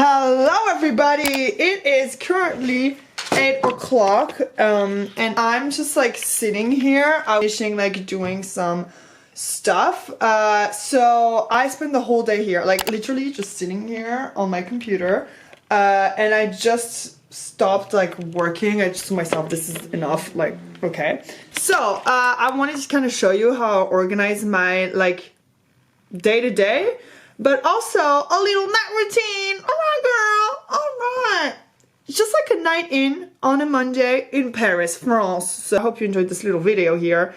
Hello everybody! It is currently 8 o'clock and I'm just like sitting here. I'm wishing like doing some stuff. So I spent the whole day here, like literally just sitting here on my computer and I just stopped like working. I just told myself this is enough, like okay. So I wanted to kind of show you how I organize my like day to day. But also a little night routine. Alright, girl. Alright. It's just like a night in on a Monday in Paris, France. So I hope you enjoyed this little video here.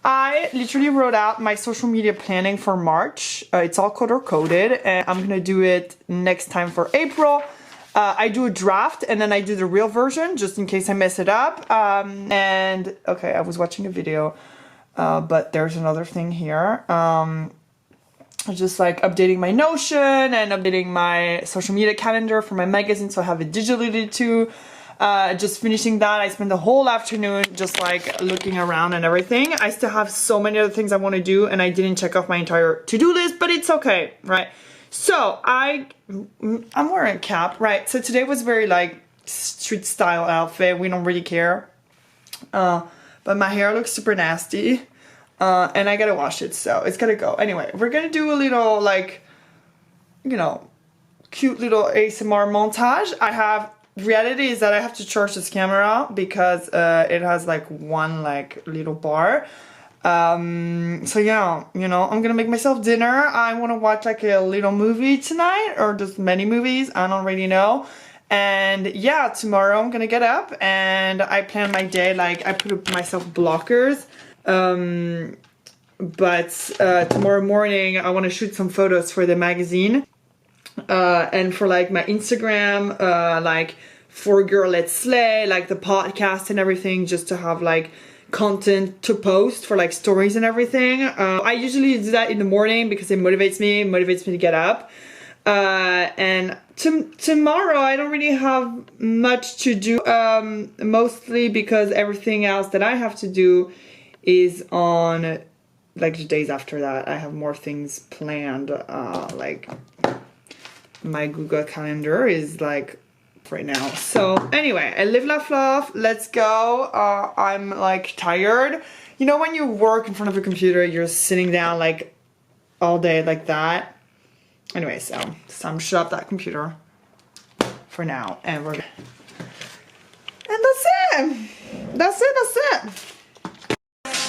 I literally wrote out my social media planning for March. It's all color-coded and I'm gonna do it next time for April. I do a draft and then I do the real version just in case I mess it up. And okay, I was watching a video, but there's another thing here. Just like updating my Notion and updating my social media calendar for my magazine, so I have it digitally too. Just finishing that. I spent the whole afternoon just like looking around and everything. I still have so many other things I want to do and I didn't check off my entire to-do list, but it's okay, right? So I'm wearing a cap, right? So today was very like street style outfit. We don't really care. But my hair looks super nasty. And I gotta wash it, so it's gotta go. Anyway, we're gonna do a little, like, you know, cute little ASMR montage. Reality is that I have to charge this camera because it has, like, one, like, little bar. So yeah, you know, I'm gonna make myself dinner. I wanna watch, like, a little movie tonight, or just many movies, I don't really know. And yeah, tomorrow I'm gonna get up and I plan my day, like, I put up myself blockers. But tomorrow morning I want to shoot some photos for the magazine and for like my Instagram, like for Girl Let's Slay, like the podcast and everything, just to have like content to post for like stories and everything. I usually do that in the morning because it motivates me to get up. And tomorrow I don't really have much to do, mostly because everything else that I have to do is on like the days after that. I have more things planned, like my Google Calendar is like right now. So anyway, I live, laugh, love, let's go. I'm like tired. You know when you work in front of a computer, you're sitting down like all day like that. Anyway, so it's time to shut up that computer for now, and that's it.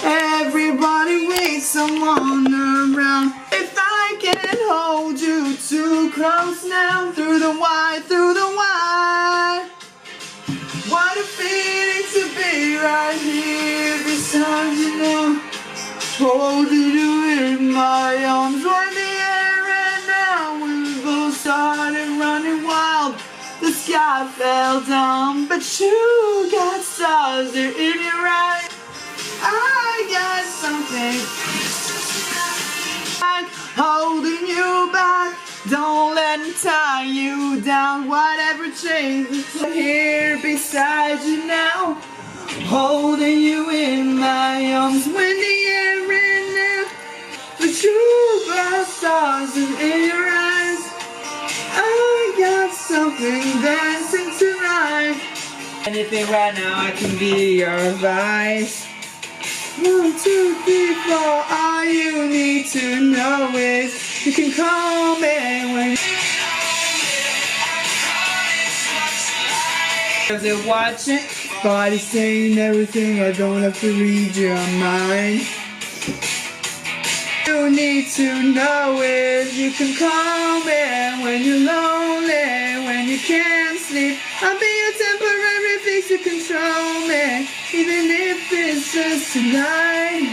Everybody waits someone around. If I can hold you too close now, through the wire, what a feeling to be right here beside you now, holding you in my arms, right in the air, and now we both started running wild. The sky fell down, but you got stars there in your eyes. I got something like holding you back. Don't let them tie you down. Whatever changes, I'm here beside you now, holding you in my arms when the air ran out. But you got stars in your eyes. I got something dancing tonight. Anything right now, I can be your advice. 1, 2, 3, 4, all you need to know is you can call me when they're watching, body saying everything, I don't have to read your mind. You need to know is you can call me when you're lonely, when you can't sleep. I'll be your temporary fix to control me, even if it's just tonight.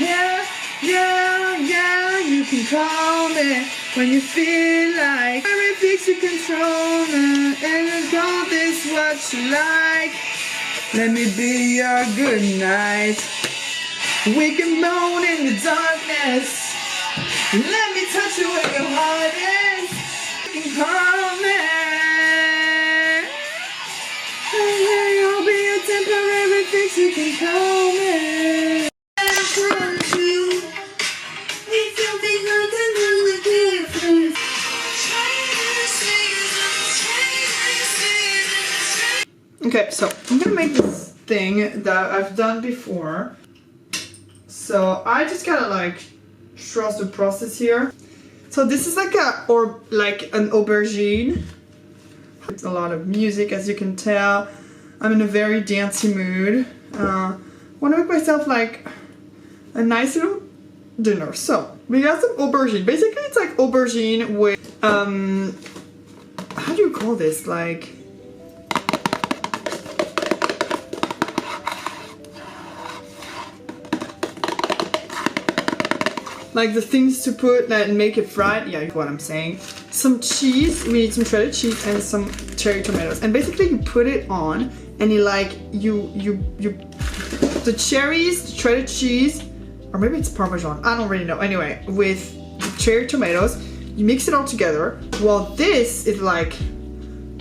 Yeah, you can call me when you feel like every fix to control me, and call this what you like. Let me be your good night. We can moan in the darkness. Let me touch you where your heart is. You can call me. Hey, I'll be your temporary fix. You can call me. Need something I can do with difference. Okay, so I'm gonna make this thing that I've done before. So I just gotta like trust the process here. So this is like an aubergine. It's a lot of music, as you can tell. I'm in a very dancey mood. Want to make myself like a nice little dinner. So we got some aubergine. Basically, it's like aubergine with how do you call this? Like the things to put and make it fried. Yeah, you know what I'm saying. Some cheese. We need some shredded cheese and some cherry tomatoes. And basically, you put it on, and you the cherries, the shredded cheese, or maybe it's Parmesan. I don't really know. Anyway, with the cherry tomatoes, you mix it all together. While this is like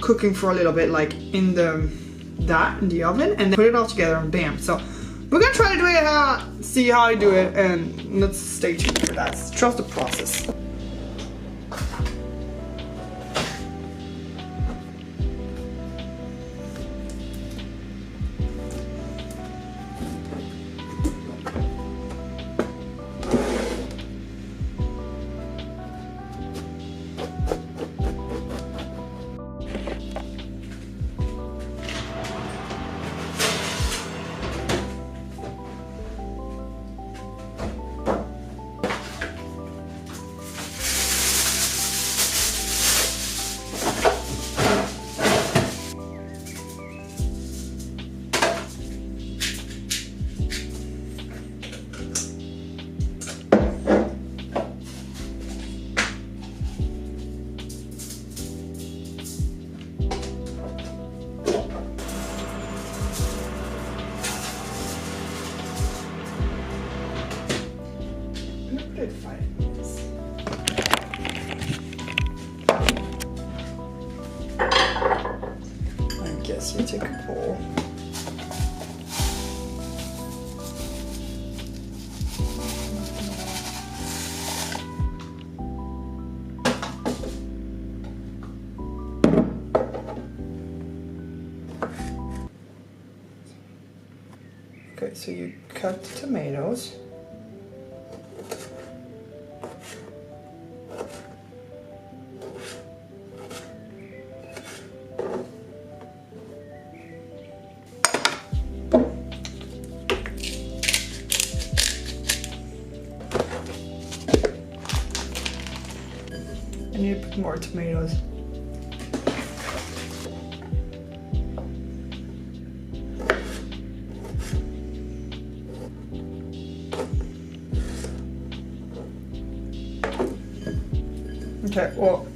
cooking for a little bit, like in the oven, and then put it all together and bam. So we're gonna try to do it, see how I do it, and let's stay tuned for that. Trust the process. Good fight. I guess you take a bowl. Okay, so you cut the tomatoes. I need to put more tomatoes. Okay, well.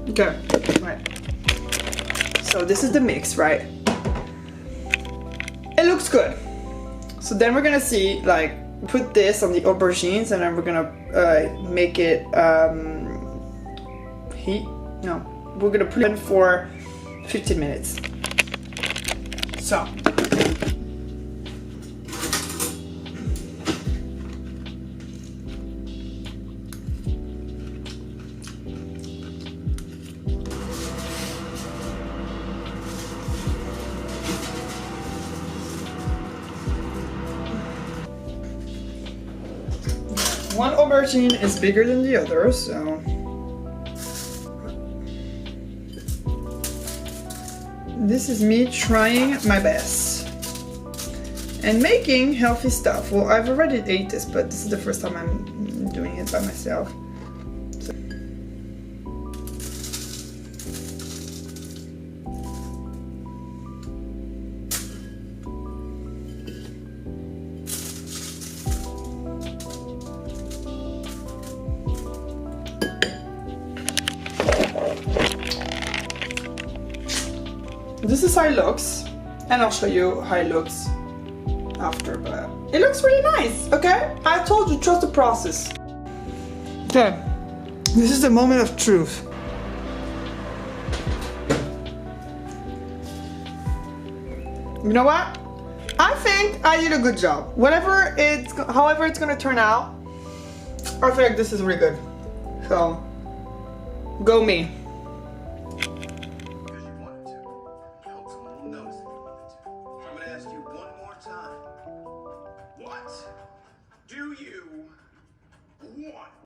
Okay, right. So this is the mix, right? It looks good. So then we're gonna see, like, put this on the aubergines, and then we're gonna make it heat. No, we're gonna put it in for 15 minutes. So. One aubergine is bigger than the other, so this is me trying my best and making healthy stuff. Well, I've already ate this, but this is the first time I'm doing it by myself. So. This is how it looks, and I'll show you how it looks after, but it looks really nice, okay? I told you, trust the process. Okay, this is the moment of truth. You know what? I think I did a good job. However it's gonna turn out, I feel like this is really good. So, go me.